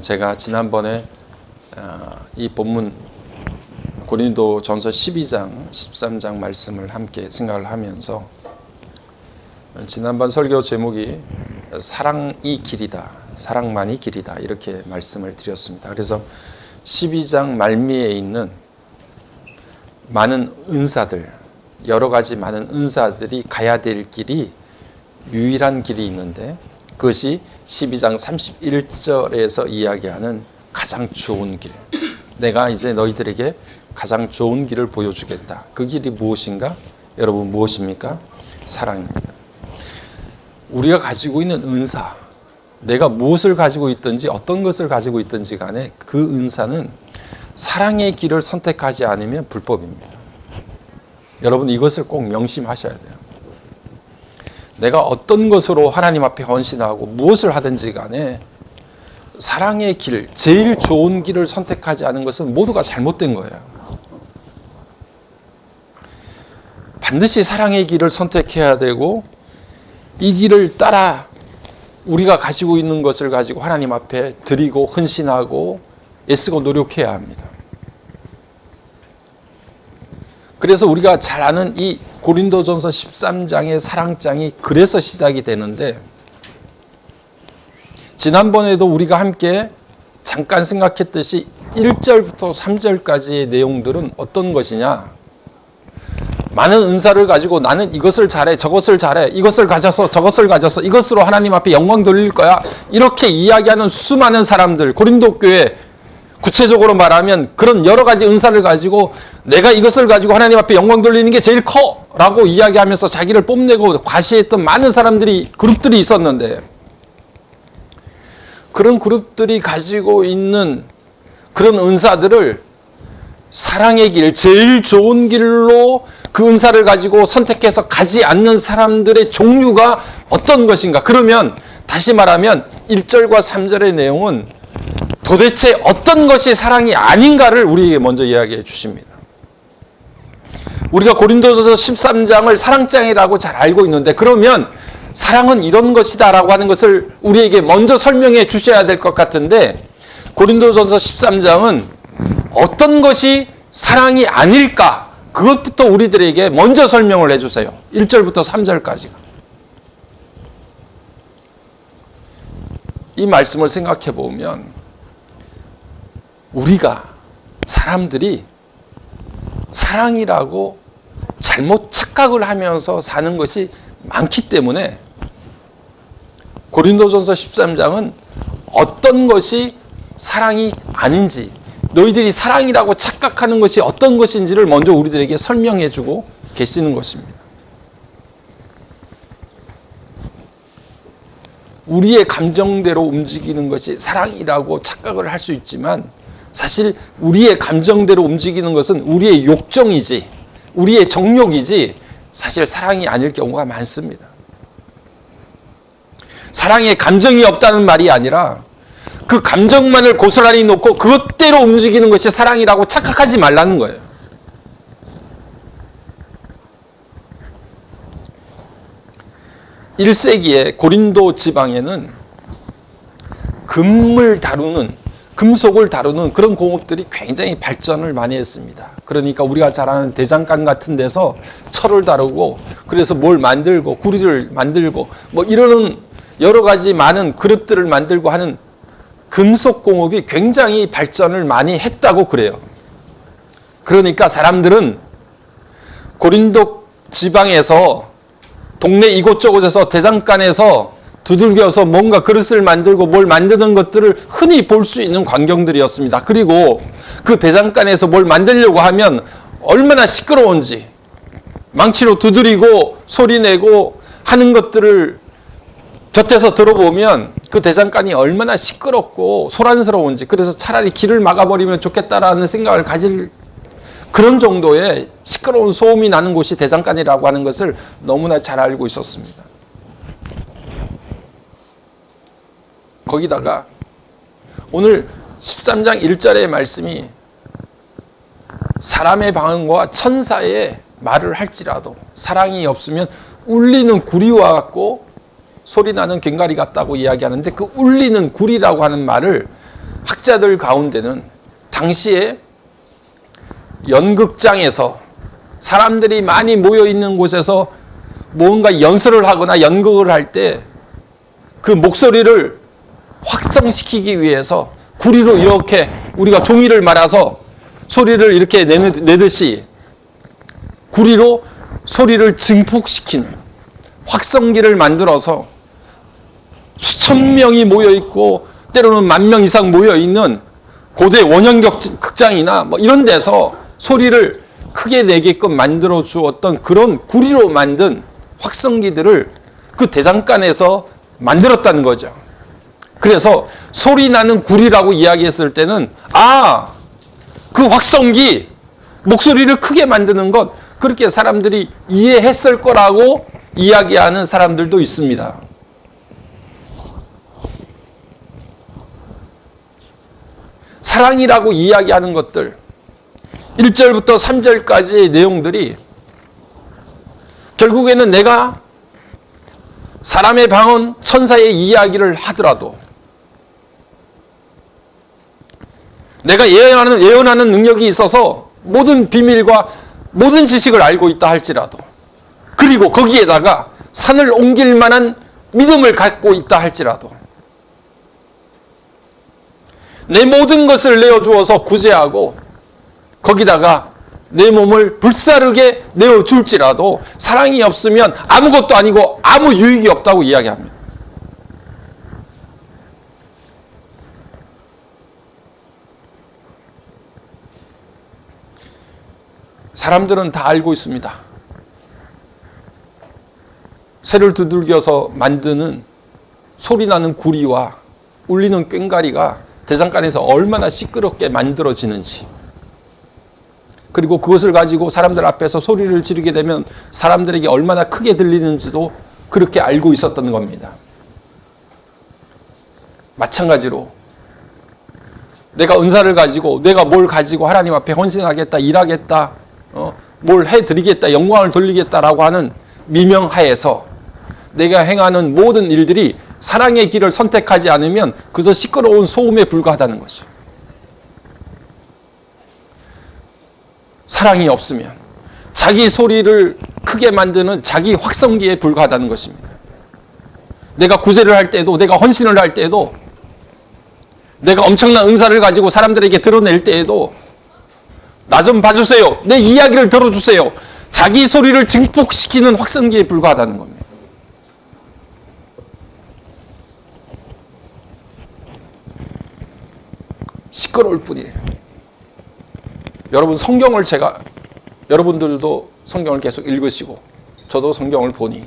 제가 지난번에 이 본문 고린도전서 12장, 13장 말씀을 함께 생각을 하면서 지난번 설교 제목이 사랑이 길이다, 사랑만이 길이다 이렇게 말씀을 드렸습니다. 그래서 12장 말미에 있는 많은 은사들, 여러 가지 많은 은사들이 가야 될 길이 유일한 길이 있는데 그것이 12장 31절에서 이야기하는 가장 좋은 길. 내가 이제 너희들에게 가장 좋은 길을 보여주겠다. 그 길이 무엇인가? 여러분 무엇입니까? 사랑입니다. 우리가 가지고 있는 은사, 내가 무엇을 가지고 있든지 어떤 것을 가지고 있든지 간에 그 은사는 사랑의 길을 선택하지 않으면 불법입니다. 여러분 이것을 꼭 명심하셔야 돼요. 내가 어떤 것으로 하나님 앞에 헌신하고 무엇을 하든지 간에 사랑의 길, 제일 좋은 길을 선택하지 않은 것은 모두가 잘못된 거예요. 반드시 사랑의 길을 선택해야 되고 이 길을 따라 우리가 가지고 있는 것을 가지고 하나님 앞에 드리고 헌신하고 애쓰고 노력해야 합니다. 그래서 우리가 잘 아는 이 고린도전서 13장의 사랑장이 그래서 시작이 되는데 지난번에도 우리가 함께 잠깐 생각했듯이 1절부터 3절까지의 내용들은 어떤 것이냐? 많은 은사를 가지고 나는 이것을 잘해, 저것을 잘해, 이것을 가져서 저것을 가져서 이것으로 하나님 앞에 영광 돌릴 거야. 이렇게 이야기하는 수많은 사람들, 고린도 교회 구체적으로 말하면 그런 여러 가지 은사를 가지고 내가 이것을 가지고 하나님 앞에 영광 돌리는 게 제일 커! 라고 이야기하면서 자기를 뽐내고 과시했던 많은 사람들이, 그룹들이 있었는데 그런 그룹들이 가지고 있는 그런 은사들을 사랑의 길, 제일 좋은 길로 그 은사를 가지고 선택해서 가지 않는 사람들의 종류가 어떤 것인가? 그러면 다시 말하면 1절과 3절의 내용은 도대체 어떤 것이 사랑이 아닌가를 우리에게 먼저 이야기해 주십니다. 우리가 고린도전서 13장을 사랑장이라고 잘 알고 있는데 그러면 사랑은 이런 것이다 라고 하는 것을 우리에게 먼저 설명해 주셔야 될 것 같은데 고린도전서 13장은 어떤 것이 사랑이 아닐까? 그것부터 우리들에게 먼저 설명을 해주세요. 1절부터 3절까지가. 이 말씀을 생각해 보면 우리가 사람들이 사랑이라고 잘못 착각을 하면서 사는 것이 많기 때문에 고린도전서 13장은 어떤 것이 사랑이 아닌지 너희들이 사랑이라고 착각하는 것이 어떤 것인지를 먼저 우리들에게 설명해 주고 계시는 것입니다. 우리의 감정대로 움직이는 것이 사랑이라고 착각을 할 수 있지만 사실 우리의 감정대로 움직이는 것은 우리의 욕정이지 우리의 정욕이지 사실 사랑이 아닐 경우가 많습니다. 사랑에 감정이 없다는 말이 아니라 그 감정만을 고스란히 놓고 그것대로 움직이는 것이 사랑이라고 착각하지 말라는 거예요. (1세기에) 고린도 지방에는 금속을 다루는 그런 공업들이 굉장히 발전을 많이 했습니다. 그러니까 우리가 잘 아는 대장간 같은 데서 철을 다루고 그래서 뭘 만들고 구리를 만들고 뭐 이러는 여러 가지 많은 그릇들을 만들고 하는 금속 공업이 굉장히 발전을 많이 했다고 그래요. 그러니까 사람들은 고린도 지방에서 동네 이곳저곳에서 대장간에서 두들겨서 뭔가 그릇을 만들고 뭘 만드는 것들을 흔히 볼 수 있는 광경들이었습니다. 그리고 그 대장간에서 뭘 만들려고 하면 얼마나 시끄러운지 망치로 두드리고 소리내고 하는 것들을 곁에서 들어보면 그 대장간이 얼마나 시끄럽고 소란스러운지 그래서 차라리 길을 막아버리면 좋겠다라는 생각을 가질 그런 정도의 시끄러운 소음이 나는 곳이 대장간이라고 하는 것을 너무나 잘 알고 있었습니다. 거기다가 오늘 13장 1절의 말씀이 사람의 방언과 천사의 말을 할지라도 사랑이 없으면 울리는 구리와 같고 소리나는 꽹과리 같다고 이야기하는데 그 울리는 구리라고 하는 말을 학자들 가운데는 당시에 연극장에서 사람들이 많이 모여 있는 곳에서 뭔가 연설을 하거나 연극을 할 때 그 목소리를 확성시키기 위해서 구리로 이렇게 우리가 종이를 말아서 소리를 이렇게 내듯이 구리로 소리를 증폭시키는 확성기를 만들어서 수천 명이 모여 있고 때로는 10,000명 이상 모여 있는 고대 원형 극장이나 뭐 이런 데서 소리를 크게 내게끔 만들어 주었던 그런 구리로 만든 확성기들을 그 대장간에서 만들었다는 거죠. 그래서 소리 나는 구리라고 이야기했을 때는 그 확성기, 목소리를 크게 만드는 것, 그렇게 사람들이 이해했을 거라고 이야기하는 사람들도 있습니다. 사랑이라고 이야기하는 것들, 1절부터 3절까지의 내용들이 결국에는 내가 사람의 방언, 천사의 이야기를 하더라도 내가 예언하는 능력이 있어서 모든 비밀과 모든 지식을 알고 있다 할지라도, 그리고 거기에다가 산을 옮길 만한 믿음을 갖고 있다 할지라도, 내 모든 것을 내어주어서 구제하고 거기다가 내 몸을 불사르게 내어줄지라도 사랑이 없으면 아무것도 아니고 아무 유익이 없다고 이야기합니다. 사람들은 다 알고 있습니다. 새를 두들겨서 만드는 소리나는 구리와 울리는 꽹과리가 대장간에서 얼마나 시끄럽게 만들어지는지, 그리고 그것을 가지고 사람들 앞에서 소리를 지르게 되면 사람들에게 얼마나 크게 들리는지도 그렇게 알고 있었던 겁니다. 마찬가지로 내가 은사를 가지고 내가 뭘 가지고 하나님 앞에 헌신하겠다, 일하겠다, 뭘 해드리겠다, 영광을 돌리겠다라고 하는 미명하에서 내가 행하는 모든 일들이 사랑의 길을 선택하지 않으면 그저 시끄러운 소음에 불과하다는 것이죠. 사랑이 없으면 자기 소리를 크게 만드는 자기 확성기에 불과하다는 것입니다. 내가 구제를 할 때도, 내가 헌신을 할 때도, 내가 엄청난 은사를 가지고 사람들에게 드러낼 때에도 나 좀 봐주세요, 내 이야기를 들어주세요, 자기 소리를 증폭시키는 확성기에 불과하다는 겁니다. 시끄러울 뿐이에요. 여러분들도 성경을 계속 읽으시고 저도 성경을 보니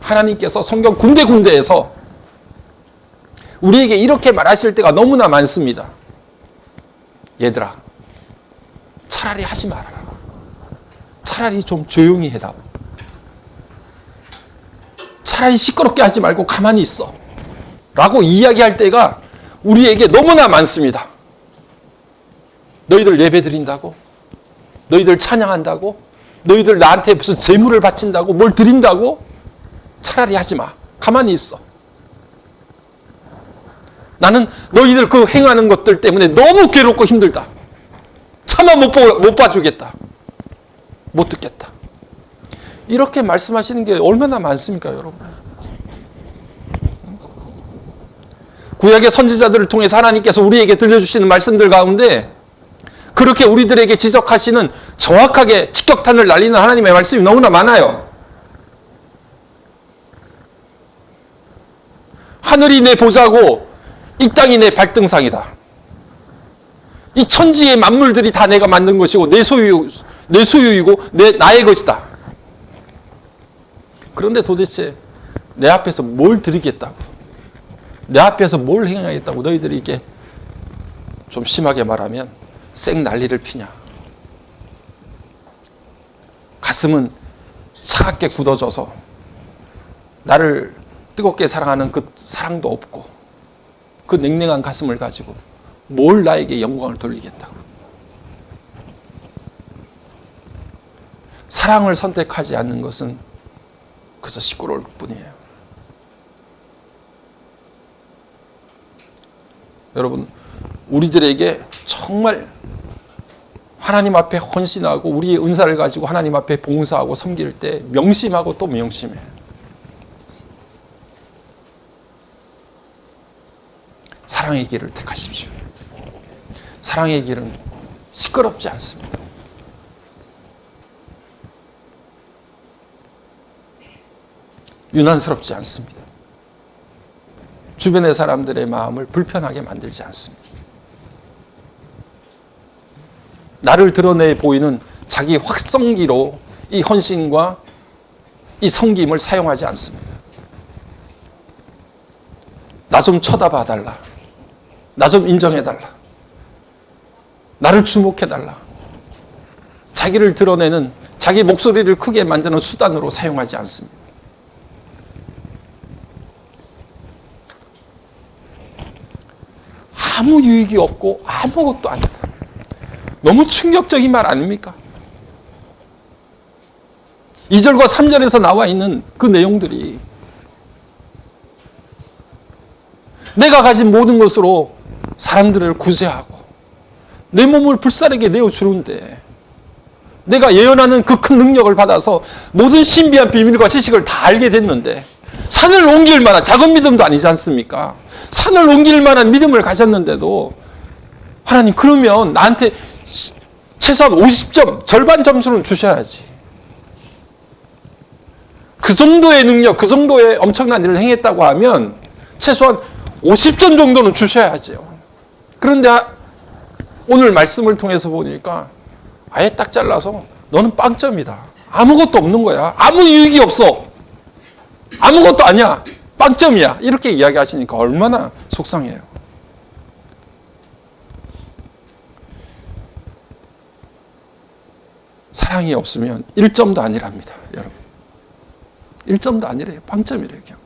하나님께서 성경 군데군데에서 우리에게 이렇게 말하실 때가 너무나 많습니다. 얘들아, 차라리 하지 말아라. 차라리 좀 조용히 해다오. 차라리 시끄럽게 하지 말고 가만히 있어. 라고 이야기할 때가 우리에게 너무나 많습니다. 너희들 예배 드린다고? 너희들 찬양한다고? 너희들 나한테 무슨 재물을 바친다고? 뭘 드린다고? 차라리 하지 마. 가만히 있어. 나는 너희들 그 행하는 것들 때문에 너무 괴롭고 힘들다. 차마 못 봐주겠다. 못 듣겠다. 이렇게 말씀하시는 게 얼마나 많습니까, 여러분? 구약의 선지자들을 통해서 하나님께서 우리에게 들려주시는 말씀들 가운데 그렇게 우리들에게 지적하시는, 정확하게 직격탄을 날리는 하나님의 말씀이 너무나 많아요. 하늘이 내 보좌고 이 땅이 내 발등상이다. 이 천지의 만물들이 다 내가 만든 것이고 내 소유이고 나의 것이다. 그런데 도대체 내 앞에서 뭘 드리겠다고, 내 앞에서 뭘 행하겠다고 너희들이 이렇게, 좀 심하게 말하면 생 난리를 피냐. 가슴은 차갑게 굳어져서 나를 뜨겁게 사랑하는 그 사랑도 없고 그 냉랭한 가슴을 가지고 뭘 나에게 영광을 돌리겠다고. 사랑을 선택하지 않는 것은 그저 시끄러울 뿐이에요. 여러분, 우리들에게 정말 하나님 앞에 헌신하고 우리의 은사를 가지고 하나님 앞에 봉사하고 섬길 때 명심하고 또 명심해. 사랑의 길을 택하십시오. 사랑의 길은 시끄럽지 않습니다. 유난스럽지 않습니다. 주변의 사람들의 마음을 불편하게 만들지 않습니다. 나를 드러내 보이는 자기 확성기로 이 헌신과 이 섬김을 사용하지 않습니다. 나 좀 쳐다봐 달라. 나 좀 인정해 달라. 나를 주목해 달라. 자기를 드러내는, 자기 목소리를 크게 만드는 수단으로 사용하지 않습니다. 아무 유익이 없고 아무것도 아니다. 너무 충격적인 말 아닙니까? 2절과 3절에서 나와 있는 그 내용들이 내가 가진 모든 것으로 사람들을 구제하고 내 몸을 불사르게 내어주는데 내가 예언하는 그 큰 능력을 받아서 모든 신비한 비밀과 지식을 다 알게 됐는데 산을 옮길 만한 작은 믿음도 아니지 않습니까? 산을 옮길 만한 믿음을 가졌는데도 하나님, 그러면 나한테 최소한 50점, 절반 점수는 주셔야지. 그 정도의 능력, 그 정도의 엄청난 일을 행했다고 하면 최소한 50점 정도는 주셔야죠. 그런데 오늘 말씀을 통해서 보니까 아예 딱 잘라서 너는 빵점이다. 아무것도 없는 거야. 아무 유익이 없어. 아무것도 아니야. 빵점이야. 이렇게 이야기하시니까 얼마나 속상해요. 사랑이 없으면 1점도 아니랍니다, 여러분. 1점도 아니래요. 빵점이래요, 그냥.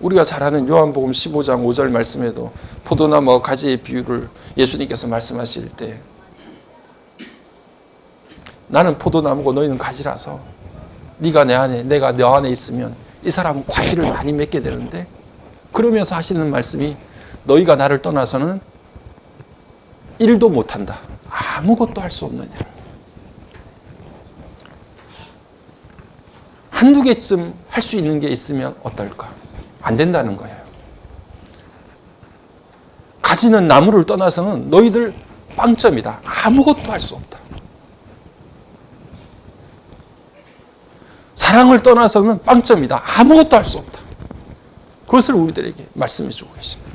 우리가 잘 아는 요한복음 15장 5절 말씀에도 포도나무와 가지의 비유를 예수님께서 말씀하실 때 나는 포도나무고 너희는 가지라서 네가 내 안에 내가 너 안에 있으면 이 사람은 과실을 많이 맺게 되는데, 그러면서 하시는 말씀이 너희가 나를 떠나서는 일도 못한다. 아무것도 할 수 없는 일. 한두 개쯤 할 수 있는 게 있으면 어떨까? 안 된다는 거예요. 가지는 나무를 떠나서는 너희들 빵점이다. 아무것도 할 수 없다. 사랑을 떠나서는 빵점이다. 아무것도 할 수 없다. 그것을 우리들에게 말씀해 주고 계십니다.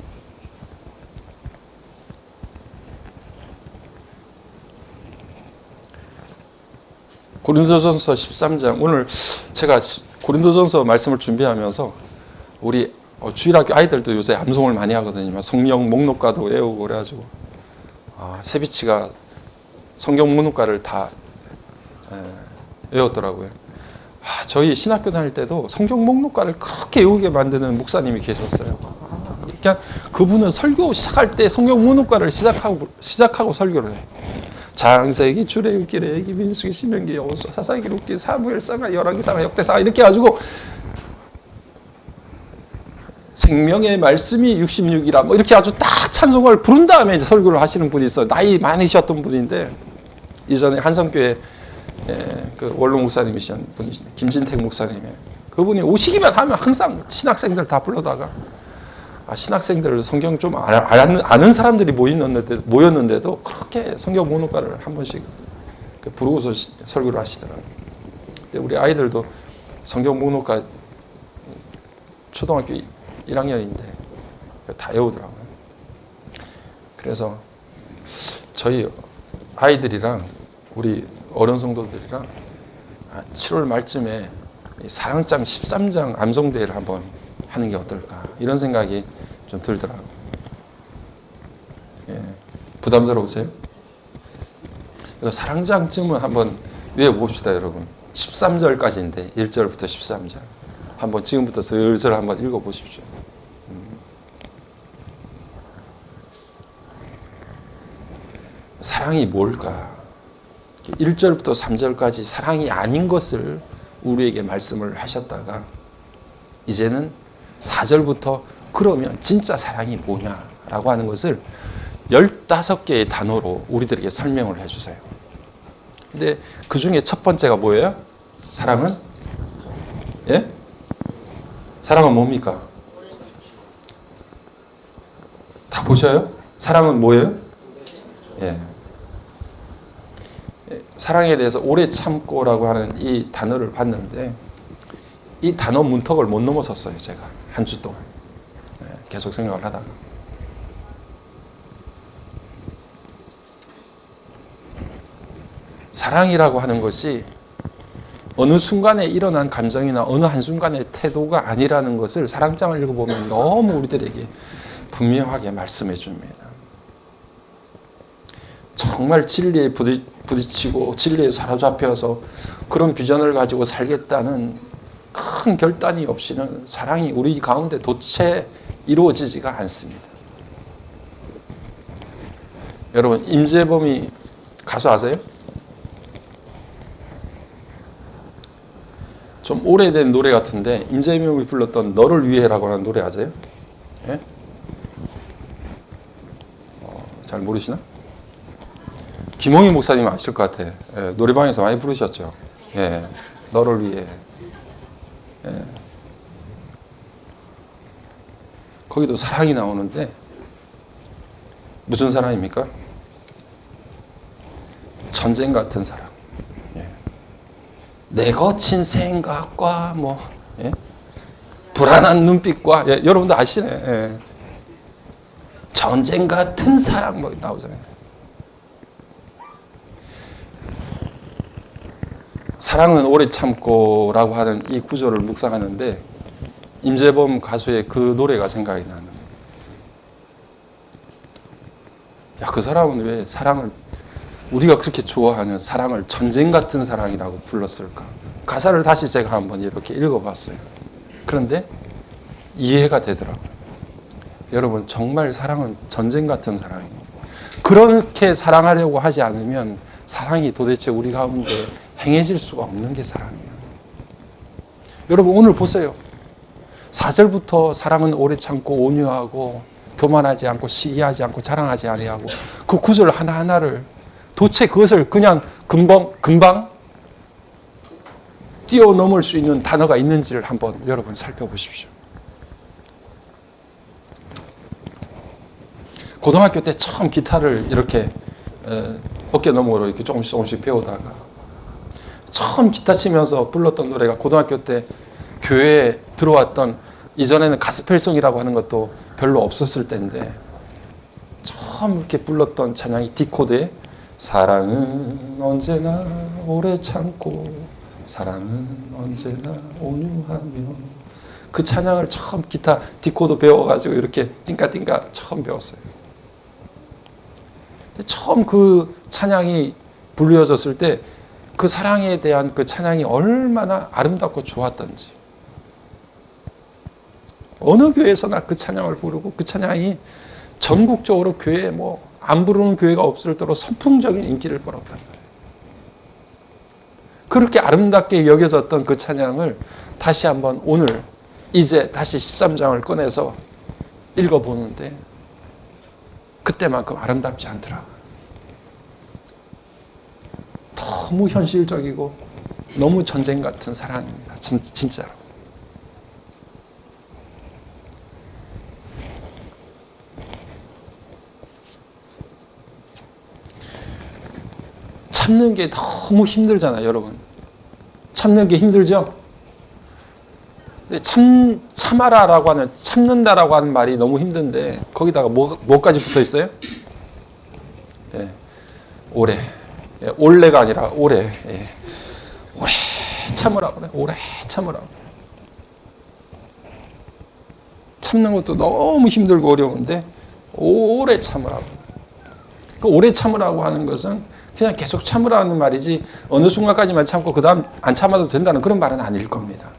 고린도전서 13장, 오늘 제가 고린도전서 말씀을 준비하면서 우리 주일학교 아이들도 요새 암송을 많이 하거든요. 성령 목록가도 외우고 그래가지고 세비치가 성경 목록가를 다 외웠더라고요. 저희 신학교 다닐 때도 성경 목록가를 그렇게 외우게 만드는 목사님이 계셨어요. 그냥 그분은 설교 시작할 때 성경 목록가를 시작하고 설교를 해요. 장세기, 출애굽기, 레위기, 민수기, 신명기, 여호수아, 사사기, 룻기, 사무엘, 사가, 열왕기, 사가, 역대사 이렇게 해가지고 생명의 말씀이 66이라 뭐 이렇게 아주 딱 찬송을 부른 다음에 이제 설교를 하시는 분이 있어요. 나이 많으셨던 분인데 이전에 한성교회 그 원로 목사님이신 분이신 김진택 목사님이에요. 그분이 오시기만 하면 항상 신학생들 다 불러다가 신학생들 성경 좀 아는 사람들이 모였는데도 그렇게 성경 목록가를 한 번씩 부르고서 설교를 하시더라고요. 우리 아이들도 성경 목록가 초등학교 1학년인데 다 외우더라고요. 그래서 저희 아이들이랑 우리 어른 성도들이랑 7월 말쯤에 사랑장 13장 암송대회를 한번 하는 게 어떨까 이런 생각이 좀 들더라고요. 부담스러우세요? 사랑장쯤은 한번 외워봅시다, 여러분. 13절까지인데 1절부터 13절 한번 지금부터 슬슬 한번 읽어보십시오. 사랑이 뭘까? 1절부터 3절까지 사랑이 아닌 것을 우리에게 말씀을 하셨다가 이제는 4절부터 그러면 진짜 사랑이 뭐냐라고 하는 것을 15개의 단어로 우리들에게 설명을 해주세요. 근데 그 중에 첫 번째가 뭐예요? 사랑은? 예? 사랑은 뭡니까? 다 보셔요? 사랑은 뭐예요? 예. 사랑에 대해서 오래 참고라고 하는 이 단어를 봤는데 이 단어 문턱을 못 넘어섰어요. 제가 한 주 동안 계속 생각을 하다가 사랑이라고 하는 것이 어느 순간에 일어난 감정이나 어느 한순간의 태도가 아니라는 것을 사랑장을 읽어보면 너무 우리들에게 분명하게 말씀해 줍니다. 정말 진리에 부딪히고 진리에 사로잡혀서 그런 비전을 가지고 살겠다는 큰 결단이 없이는 사랑이 우리 가운데 도체 이루어지지가 않습니다. 여러분, 임재범이 가수 아세요? 좀 오래된 노래 같은데 임재범이 불렀던 너를 위해라고 하는 노래 아세요? 예? 잘 모르시나? 김홍희 목사님 아실 것 같아. 예, 노래방에서 많이 부르셨죠. 예, 너를 위해. 예. 거기도 사랑이 나오는데 무슨 사랑입니까? 전쟁 같은 사랑. 예. 내 거친 생각과 예? 불안한 눈빛과 여러분도 아시네. 예. 전쟁 같은 사랑 나오잖아요. 사랑은 오래 참고라고 하는 이 구절을 묵상하는데 임재범 가수의 그 노래가 생각이 나는. 그 사람은 왜 사랑을 우리가 그렇게 좋아하는 사랑을 전쟁 같은 사랑이라고 불렀을까? 가사를 다시 제가 한번 이렇게 읽어봤어요. 그런데 이해가 되더라고요. 여러분, 정말 사랑은 전쟁 같은 사랑이에요. 그렇게 사랑하려고 하지 않으면 사랑이 도대체 우리 가운데 행해질 수가 없는 게 사랑이에요. 여러분, 오늘 보세요. 4절부터 사랑은 오래 참고 온유하고 교만하지 않고 시기하지 않고 자랑하지 아니하고 그 구절 하나하나를 도대체 그것을 그냥 금방 뛰어넘을 수 있는 단어가 있는지를 한번 여러분 살펴보십시오. 고등학교 때 처음 기타를 이렇게 어깨 너머로 이렇게 조금씩 배우다가 처음 기타 치면서 불렀던 노래가 고등학교 때 교회에 들어왔던, 이전에는 가스펠송이라고 하는 것도 별로 없었을 때인데 처음 이렇게 불렀던 찬양이 디코드의 사랑은 언제나 오래 참고 사랑은 언제나 온유하며, 그 찬양을 처음 기타 디코드 배워가지고 이렇게 띵까띵까 처음 배웠어요. 처음 그 찬양이 불려졌을 때 그 사랑에 대한 그 찬양이 얼마나 아름답고 좋았던지, 어느 교회에서나 그 찬양을 부르고 그 찬양이 전국적으로 교회에 안 부르는 교회가 없을 정도로 선풍적인 인기를 끌었단 말이에요. 그렇게 아름답게 여겨졌던 그 찬양을 다시 한번 오늘 이제 다시 13장을 꺼내서 읽어보는데 그때만큼 아름답지 않더라고요. 너무 현실적이고 너무 전쟁 같은 사랑입니다. 진짜로. 참는 게 너무 힘들잖아요, 여러분. 참는 게 힘들죠? 근데 참아라라고 하는, 참는다라고 하는 말이 너무 힘든데 거기다가 뭐까지 붙어 있어요? 예, 오래. 예, 올래가 아니라 오래. 예. 오래 참으라고 그래. 오래 참으라고. 참는 것도 너무 힘들고 어려운데 오래 참으라고. 그 오래 참으라고 하는 것은 그냥 계속 참으라는 말이지 어느 순간까지만 참고 그 다음 안 참아도 된다는 그런 말은 아닐 겁니다.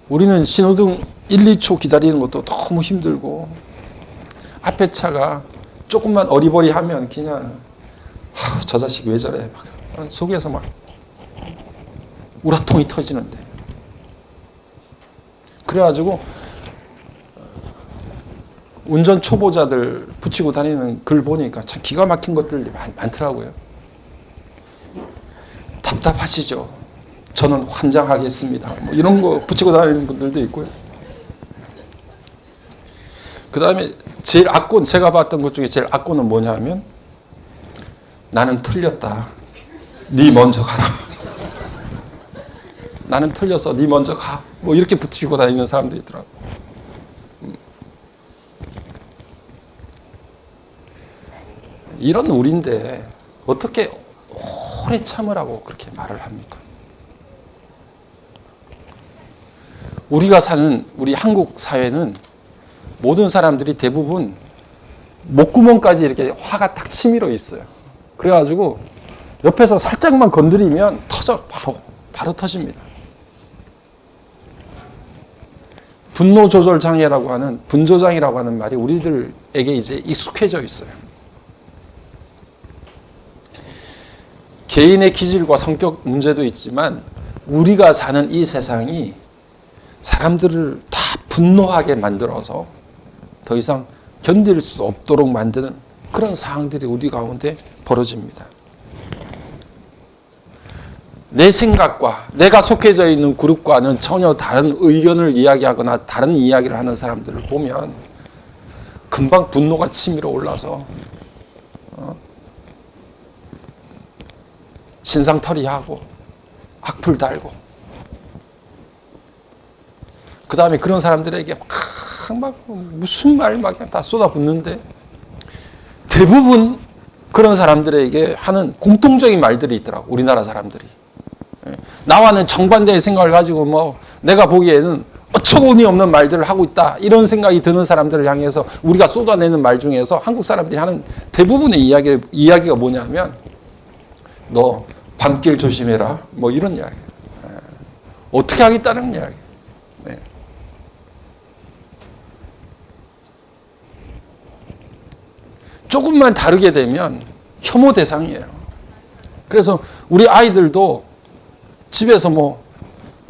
우리는 신호등 1, 2초 기다리는 것도 너무 힘들고 앞에 차가 조금만 어리버리하면 그냥 저 자식 왜 저래? 막 속에서 막 우라통이 터지는데. 그래가지고 운전 초보자들 붙이고 다니는 글 보니까 참 기가 막힌 것들이 많더라고요. 답답하시죠? 저는 환장하겠습니다. 뭐 이런 거 붙이고 다니는 분들도 있고요. 그 다음에 제일 악권, 제가 봤던 것 중에 제일 악권은 뭐냐면 나는 틀렸다. 네 먼저 가라. 나는 틀려서 네 먼저 가. 뭐 이렇게 붙이고 다니는 사람도 있더라고요. 이런 우리인데 어떻게 오래 참으라고 그렇게 말을 합니까? 우리가 사는 우리 한국 사회는 모든 사람들이 대부분 목구멍까지 이렇게 화가 딱 치밀어 있어요. 그래가지고 옆에서 살짝만 건드리면 터져. 바로 터집니다. 분노 조절 장애라고 하는, 분조장이라고 하는 말이 우리들에게 이제 익숙해져 있어요. 개인의 기질과 성격 문제도 있지만 우리가 사는 이 세상이 사람들을 다 분노하게 만들어서 더 이상 견딜 수 없도록 만드는 그런 상황들이 우리 가운데 벌어집니다. 내 생각과 내가 속해져 있는 그룹과는 전혀 다른 의견을 이야기하거나 다른 이야기를 하는 사람들을 보면 금방 분노가 치밀어 올라서 신상털이하고 악플 달고 그 다음에 그런 사람들에게 막 무슨 말 막 다 쏟아붓는데 대부분 그런 사람들에게 하는 공통적인 말들이 있더라고. 우리나라 사람들이 나와는 정반대의 생각을 가지고 뭐 내가 보기에는 어처구니 없는 말들을 하고 있다 이런 생각이 드는 사람들을 향해서 우리가 쏟아내는 말 중에서 한국 사람들이 하는 대부분의 이야기가 뭐냐면 너 밤길 조심해라 뭐 이런 이야기. 어떻게 하겠다는 이야기. 네. 조금만 다르게 되면 혐오 대상이에요. 그래서 우리 아이들도 집에서 뭐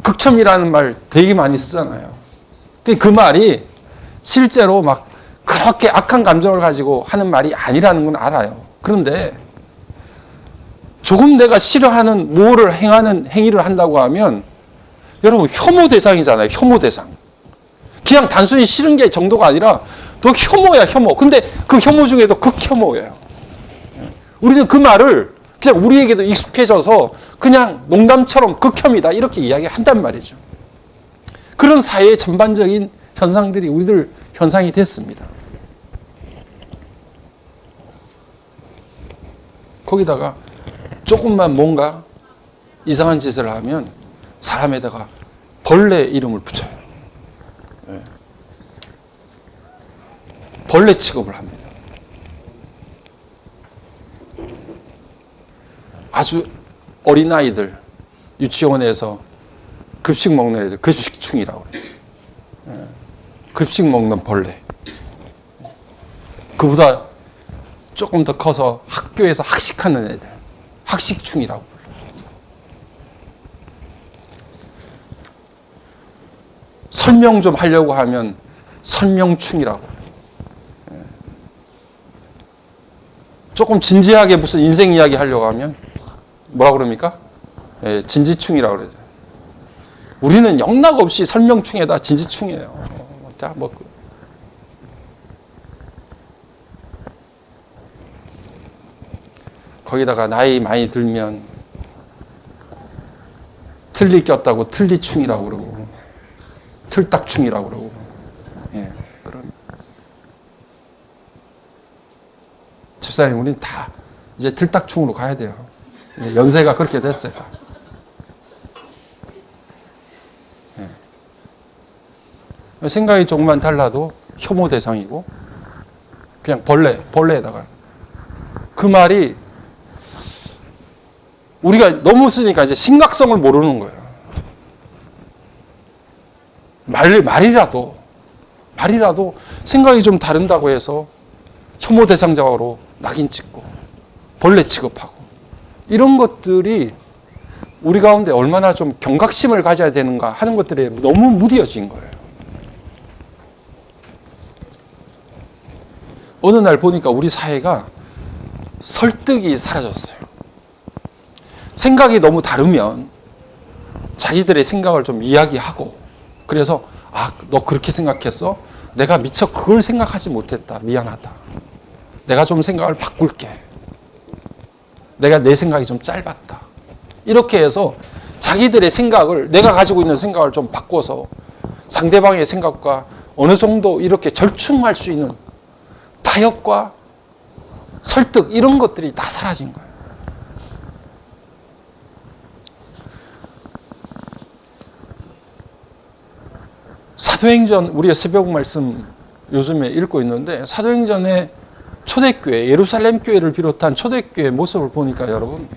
극혐이라는 말 되게 많이 쓰잖아요. 그 말이 실제로 막 그렇게 악한 감정을 가지고 하는 말이 아니라는 건 알아요. 그런데 조금 내가 싫어하는 뭐를 행하는 행위를 한다고 하면 여러분 혐오 대상이잖아요. 혐오 대상. 그냥 단순히 싫은 게 정도가 아니라 너 혐오야 혐오. 근데 그 혐오 중에도 극혐오예요. 우리는 그 말을 그냥 우리에게도 익숙해져서 그냥 농담처럼 극혐이다 이렇게 이야기한단 말이죠. 그런 사회의 전반적인 현상들이 우리들 현상이 됐습니다. 거기다가 조금만 뭔가 이상한 짓을 하면 사람에다가 벌레 이름을 붙여요. 벌레 취급을 합니다. 아주 어린아이들 유치원에서 급식 먹는 애들 급식충이라고 그래요. 급식 먹는 벌레. 그보다 조금 더 커서 학교에서 학식하는 애들 학식충이라고 불러요. 설명 좀 하려고 하면 설명충이라고 해요. 조금 진지하게 무슨 인생 이야기 하려고 하면 뭐라 그럽니까? 진지충이라고 그러죠. 우리는 영락 없이 설명충에다 진지충이에요. 자, 뭐 거기다가 나이 많이 들면 틀리 꼈다고 틀리충이라고 그러고 틀딱충이라고 그러고 그런. 집사님, 우리는 다 이제 틀딱충으로 가야 돼요. 연세가 그렇게 됐어요. 생각이 조금만 달라도 혐오 대상이고 그냥 벌레에다가 그 말이 우리가 너무 쓰니까 이제 심각성을 모르는 거예요. 말이라도 생각이 좀 다른다고 해서 혐오 대상자로 낙인 찍고 벌레 취급하고 이런 것들이 우리 가운데 얼마나 좀 경각심을 가져야 되는가 하는 것들에 너무 무뎌진 거예요. 어느 날 보니까 우리 사회가 설득이 사라졌어요. 생각이 너무 다르면 자기들의 생각을 좀 이야기하고, 그래서 너 그렇게 생각했어? 내가 미처 그걸 생각하지 못했다. 미안하다. 내가 좀 생각을 바꿀게. 내가 내 생각이 좀 짧았다. 이렇게 해서 자기들의 생각을, 내가 가지고 있는 생각을 좀 바꿔서 상대방의 생각과 어느 정도 이렇게 절충할 수 있는 타협과 설득, 이런 것들이 다 사라진 거예요. 사도행전, 우리가 새벽 말씀 요즘에 읽고 있는데, 사도행전의 초대교회, 예루살렘 교회를 비롯한 초대교회의 모습을 보니까 여러분,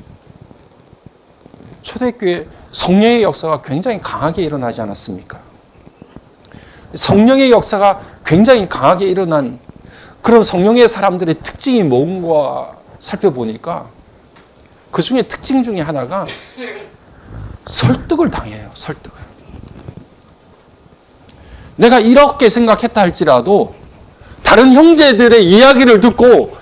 초대교회 성령의 역사가 굉장히 강하게 일어나지 않았습니까? 성령의 역사가 굉장히 강하게 일어난 그런 성령의 사람들의 특징이 뭔가 살펴보니까 그 중에 특징 중에 하나가 설득을 당해요. 설득을. 내가 이렇게 생각했다 할지라도 다른 형제들의 이야기를 듣고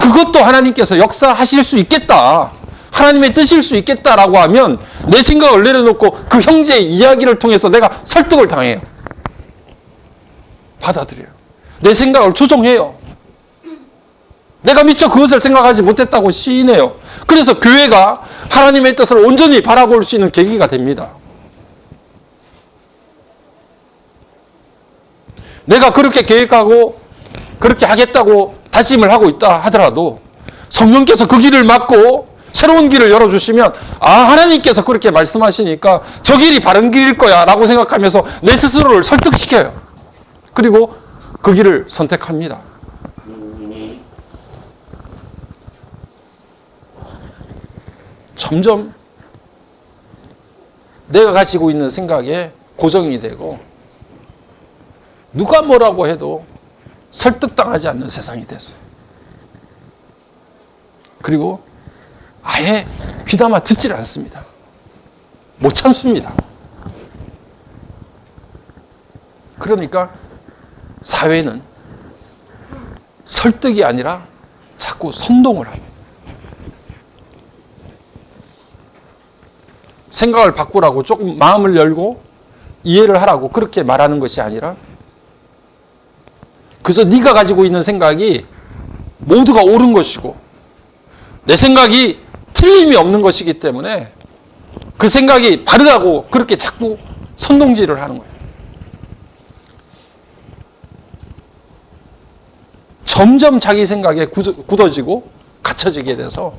그것도 하나님께서 역사하실 수 있겠다. 하나님의 뜻일 수 있겠다라고 하면 내 생각을 내려놓고 그 형제의 이야기를 통해서 내가 설득을 당해요. 받아들여요. 내 생각을 조정해요. 내가 미처 그것을 생각하지 못했다고 시인해요. 그래서 교회가 하나님의 뜻을 온전히 바라볼 수 있는 계기가 됩니다. 내가 그렇게 계획하고 그렇게 하겠다고 다짐을 하고 있다 하더라도 성령께서 그 길을 막고 새로운 길을 열어주시면 하나님께서 그렇게 말씀하시니까 저 길이 바른 길일 거야 라고 생각하면서 내 스스로를 설득시켜요. 그리고 그 길을 선택합니다. 점점 내가 가지고 있는 생각에 고정이 되고 누가 뭐라고 해도 설득당하지 않는 세상이 됐어요. 그리고 아예 귀담아 듣질 않습니다. 못 참습니다. 그러니까 사회는 설득이 아니라 자꾸 선동을 합니다. 생각을 바꾸라고 조금 마음을 열고 이해를 하라고 그렇게 말하는 것이 아니라 그래서 네가 가지고 있는 생각이 모두가 옳은 것이고 내 생각이 틀림이 없는 것이기 때문에 그 생각이 바르다고 그렇게 자꾸 선동질을 하는 거예요. 점점 자기 생각에 굳어지고 갇혀지게 돼서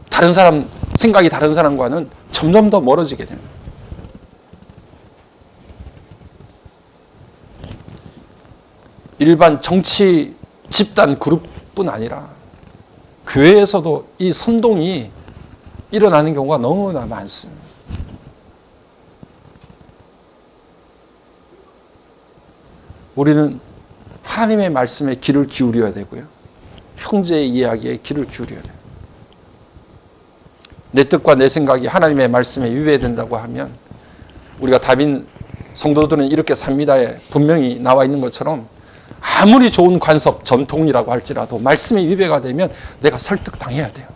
다른 사람, 생각이 다른 사람과는 점점 더 멀어지게 됩니다. 일반 정치 집단 그룹뿐 아니라 교회에서도 이 선동이 일어나는 경우가 너무나 많습니다. 우리는 하나님의 말씀에 귀를 기울여야 되고요. 형제의 이야기에 귀를 기울여야 돼요. 내 뜻과 내 생각이 하나님의 말씀에 위배된다고 하면 우리가 다빈 성도들은 이렇게 삽니다에 분명히 나와 있는 것처럼 아무리 좋은 관습, 전통이라고 할지라도 말씀이 위배가 되면 내가 설득당해야 돼요.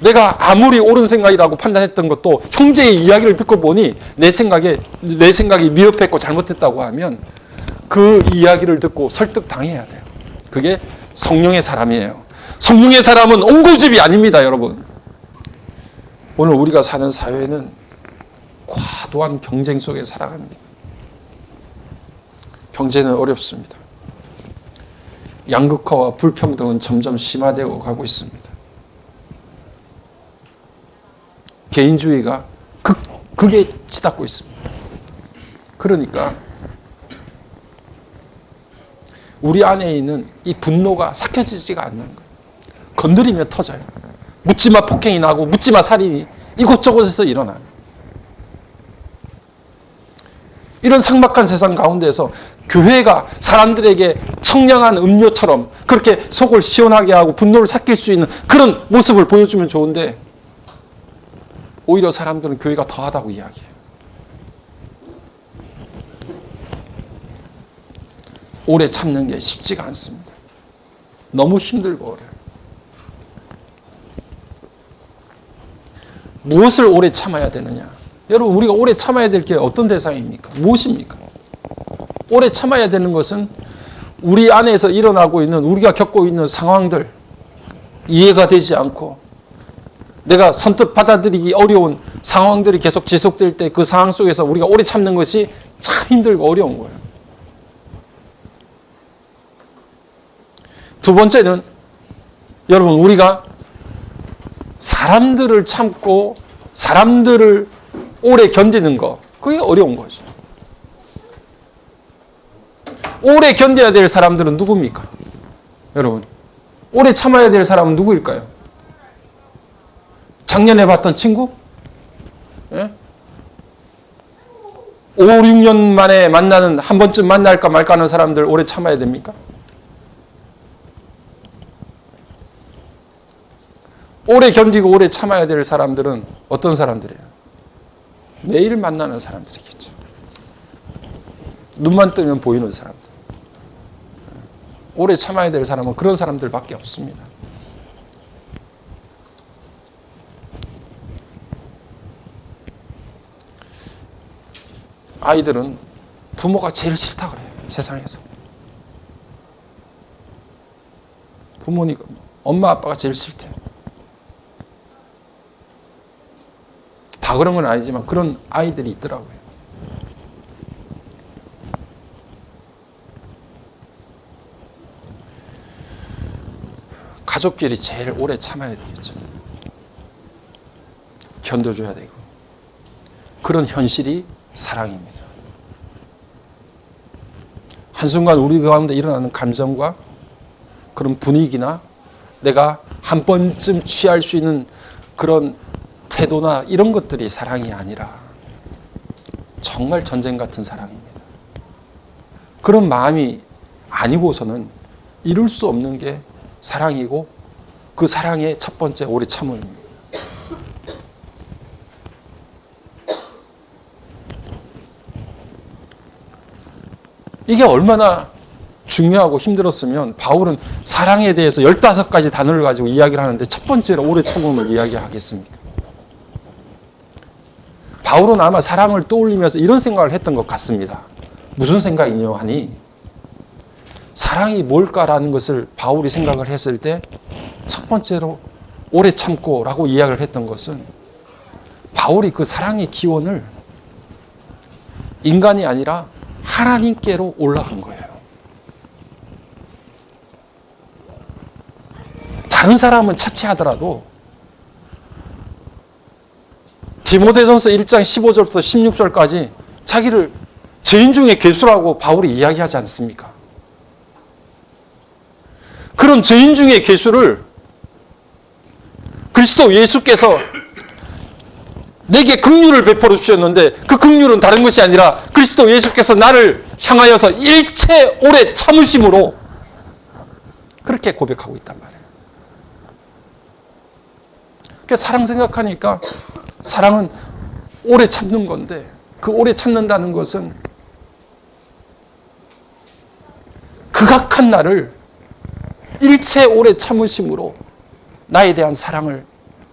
내가 아무리 옳은 생각이라고 판단했던 것도 형제의 이야기를 듣고 보니 내 생각이 미흡했고 잘못했다고 하면 그 이야기를 듣고 설득당해야 돼요. 그게 성령의 사람이에요. 성령의 사람은 옹고집이 아닙니다, 여러분. 오늘 우리가 사는 사회는 과도한 경쟁 속에 살아갑니다. 경제는 어렵습니다. 양극화와 불평등은 점점 심화되어 가고 있습니다. 개인주의가 극에 치닫고 있습니다. 그러니까 우리 안에 있는 이 분노가 삭혀지지가 않는 거예요. 건드리면 터져요. 묻지마 폭행이 나고 묻지마 살인이 이곳저곳에서 일어나요. 이런 삭막한 세상 가운데서 교회가 사람들에게 청량한 음료처럼 그렇게 속을 시원하게 하고 분노를 삭힐 수 있는 그런 모습을 보여주면 좋은데 오히려 사람들은 교회가 더하다고 이야기해요. 오래 참는 게 쉽지가 않습니다. 너무 힘들고 어려워요. 무엇을 오래 참아야 되느냐? 여러분, 우리가 오래 참아야 될 게 어떤 대상입니까? 무엇입니까? 오래 참아야 되는 것은 우리 안에서 일어나고 있는, 우리가 겪고 있는 상황들, 이해가 되지 않고 내가 선뜻 받아들이기 어려운 상황들이 계속 지속될 때 그 상황 속에서 우리가 오래 참는 것이 참 힘들고 어려운 거예요. 두 번째는 여러분, 우리가 사람들을 참고 사람들을 오래 견디는 거, 그게 어려운 거죠. 오래 견뎌야 될 사람들은 누굽니까? 여러분, 오래 참아야 될 사람은 누구일까요? 작년에 봤던 친구? 예? 5, 6년 만에 만나는, 한 번쯤 만날까 말까 하는 사람들 오래 참아야 됩니까? 오래 견디고 오래 참아야 될 사람들은 어떤 사람들이에요? 매일 만나는 사람들이겠죠. 눈만 뜨면 보이는 사람들. 오래 참아야 될 사람은 그런 사람들밖에 없습니다. 아이들은 부모가 제일 싫다 그래요. 세상에서. 부모니까 엄마 아빠가 제일 싫대요. 다 그런 건 아니지만 그런 아이들이 있더라고요. 가족끼리 제일 오래 참아야 되겠죠. 견뎌줘야 되고. 그런 현실이 사랑입니다. 한순간 우리 가운데 일어나는 감정과 그런 분위기나 내가 한 번쯤 취할 수 있는 그런 태도나 이런 것들이 사랑이 아니라 정말 전쟁 같은 사랑입니다. 그런 마음이 아니고서는 이룰 수 없는 게 사랑이고 그 사랑의 첫 번째 오래 참음입니다. 이게 얼마나 중요하고 힘들었으면 바울은 사랑에 대해서 15가지 단어를 가지고 이야기를 하는데 첫 번째로 오래 참음을 이야기하겠습니까? 바울은 아마 사랑을 떠올리면서 이런 생각을 했던 것 같습니다. 무슨 생각이냐 하니 사랑이 뭘까라는 것을 바울이 생각을 했을 때 첫 번째로 오래 참고 라고 이야기를 했던 것은 바울이 그 사랑의 기원을 인간이 아니라 하나님께로 올라간 거예요. 다른 사람은 차치하더라도 디모데전서 1장 15절부터 16절까지 자기를 죄인 중에 괴수라고 바울이 이야기하지 않습니까? 그런 죄인 중에 괴수를 그리스도 예수께서 내게 긍휼을 베풀어 주셨는데 그 긍휼은 다른 것이 아니라 그리스도 예수께서 나를 향하여서 일체 오래 참으심으로 그렇게 고백하고 있단 말이에요. 그러니까 사랑 생각하니까 사랑은 오래 참는 건데 그 오래 참는다는 것은 극악한 나를 일체 오래 참으심으로 나에 대한 사랑을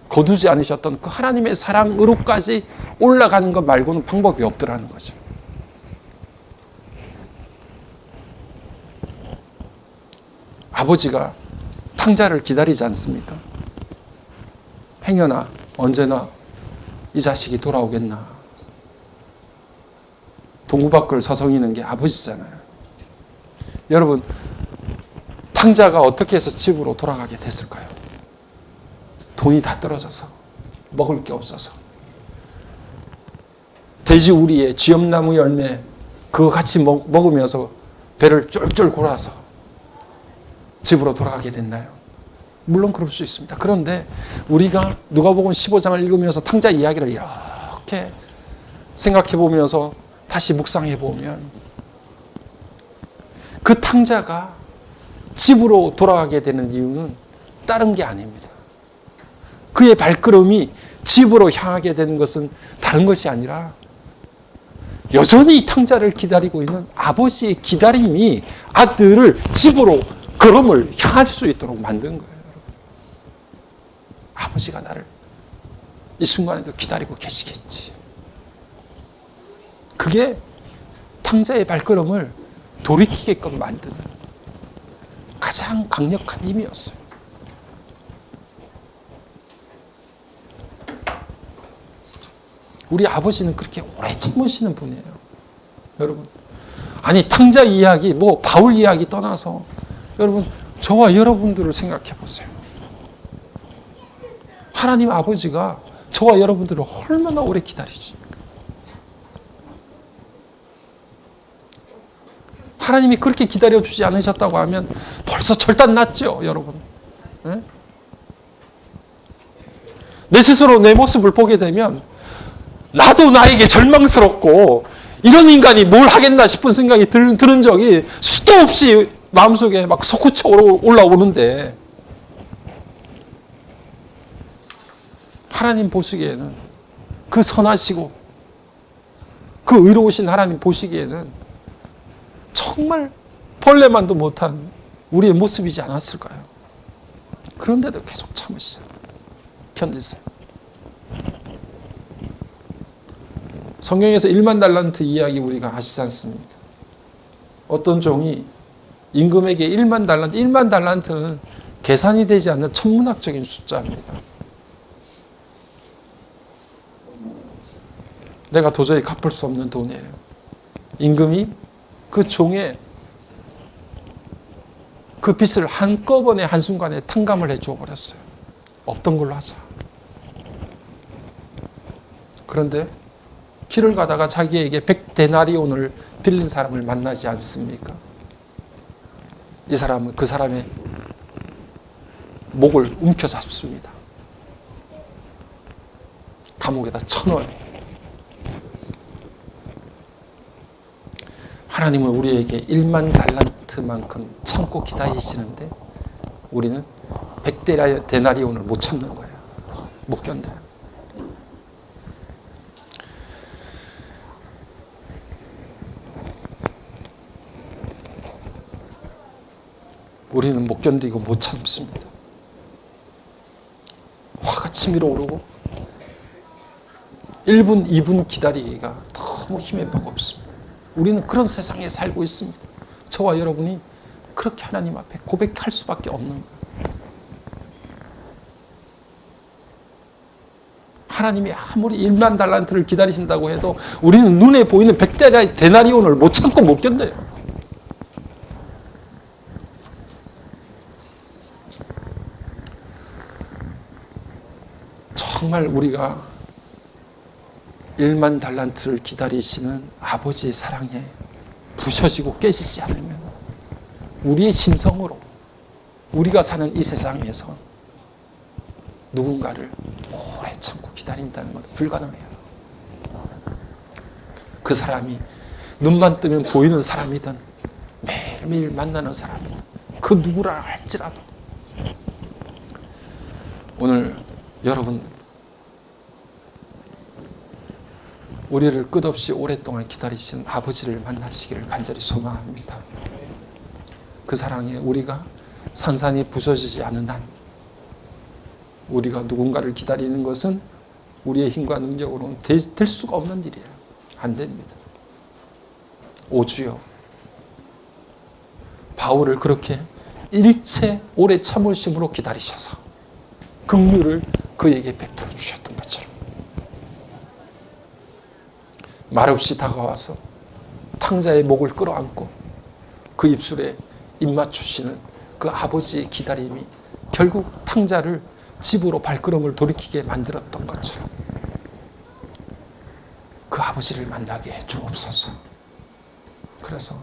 거두지 않으셨던 그 하나님의 사랑으로까지 올라가는 것 말고는 방법이 없더라는 거죠. 아버지가 탕자를 기다리지 않습니까? 행여나 언제나 이 자식이 돌아오겠나. 동구밖을 서성이는 게 아버지잖아요. 여러분, 탕자가 어떻게 해서 집으로 돌아가게 됐을까요? 돈이 다 떨어져서 먹을 게 없어서 돼지 우리에 쥐엄나무 열매 그거 같이 먹으면서 배를 쫄쫄 골아서 집으로 돌아가게 됐나요? 물론 그럴 수 있습니다. 그런데 우리가 누가복음 15장을 읽으면서 탕자 이야기를 이렇게 생각해 보면서 다시 묵상해 보면 그 탕자가 집으로 돌아가게 되는 이유는 다른 게 아닙니다. 그의 발걸음이 집으로 향하게 되는 것은 다른 것이 아니라 여전히 탕자를 기다리고 있는 아버지의 기다림이 아들을 집으로 걸음을 향할 수 있도록 만든 거예요. 아버지가 나를 이 순간에도 기다리고 계시겠지. 그게 탕자의 발걸음을 돌이키게끔 만드는 가장 강력한 힘이었어요. 우리 아버지는 그렇게 오래 참으시는 분이에요. 여러분, 아니 탕자 이야기, 바울 이야기 떠나서 여러분, 저와 여러분들을 생각해 보세요. 하나님 아버지가 저와 여러분들을 얼마나 오래 기다리십니까? 하나님이 그렇게 기다려주지 않으셨다고 하면 벌써 절단 났죠, 여러분. 네? 내 스스로 내 모습을 보게 되면 나도 나에게 절망스럽고 이런 인간이 뭘 하겠나 싶은 생각이 드는 적이 수도 없이 마음속에 막 솟구쳐 올라오는데 하나님 보시기에는 그 선하시고 그 의로우신 하나님 보시기에는 정말 벌레만도 못한 우리의 모습이지 않았을까요? 그런데도 계속 참으시죠. 견디세요. 성경에서 1만 달란트 이야기 우리가 아시지 않습니까? 어떤 종이 임금에게 1만 달란트는 계산이 되지 않는 천문학적인 숫자입니다. 내가 도저히 갚을 수 없는 돈이에요. 임금이 그 종의 그 빚을 한꺼번에 한순간에 탕감을 해줘 버렸어요. 없던 걸로 하자. 그런데 길을 가다가 자기에게 100데나리온을 빌린 사람을 만나지 않습니까? 이 사람은 그 사람의 목을 움켜잡습니다. 감옥에다 쳐넣어요. 하나님은 우리에게 1만 달란트만큼 참고 기다리시는데 우리는 100데나리온을 못 참는 거예요. 못 견뎌요. 우리는 못 견디고 못 참습니다. 화가 치밀어 오르고 1분, 2분 기다리기가 너무 힘에 버겁습니다. 우리는 그런 세상에 살고 있습니다. 저와 여러분이 그렇게 하나님 앞에 고백할 수밖에 없는 거예요. 하나님이 아무리 1만 달란트를 기다리신다고 해도 우리는 눈에 보이는 100데나리온을 못 참고 못 견뎌요. 정말 우리가 1만 달란트를 기다리시는 아버지의 사랑에 부셔지고 깨지지 않으면 우리의 심성으로 우리가 사는 이 세상에서 누군가를 오래 참고 기다린다는 건 불가능해요. 그 사람이 눈만 뜨면 보이는 사람이든 매일매일 만나는 사람이든 그 누구라 할지라도 오늘 여러분 우리를 끝없이 오랫동안 기다리신 아버지를 만나시기를 간절히 소망합니다. 그 사랑에 우리가 산산이 부서지지 않은 한 우리가 누군가를 기다리는 것은 우리의 힘과 능력으로는 될 수가 없는 일이에요. 안 됩니다. 오 주여, 바울을 그렇게 일체 오래 참으심으로 기다리셔서 긍휼을 그에게 베풀어 주셨던 것처럼 말없이 다가와서 탕자의 목을 끌어안고 그 입술에 입 맞추시는 그 아버지의 기다림이 결국 탕자를 집으로 발걸음을 돌이키게 만들었던 것처럼 그 아버지를 만나게 해 주옵소서. 그래서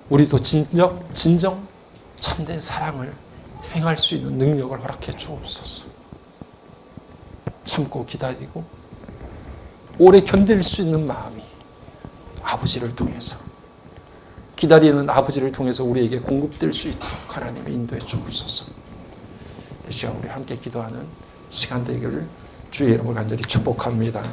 우리도 진정 참된 사랑을 행할 수 있는 능력을 허락해 주옵소서. 참고 기다리고 오래 견딜 수 있는 마음이 아버지를 통해서, 기다리는 아버지를 통해서 우리에게 공급될 수 있도록 하나님의 인도해 주옵소서. 이 시간 우리 함께 기도하는 시간 되기를 주의 이름으로 간절히 축복합니다.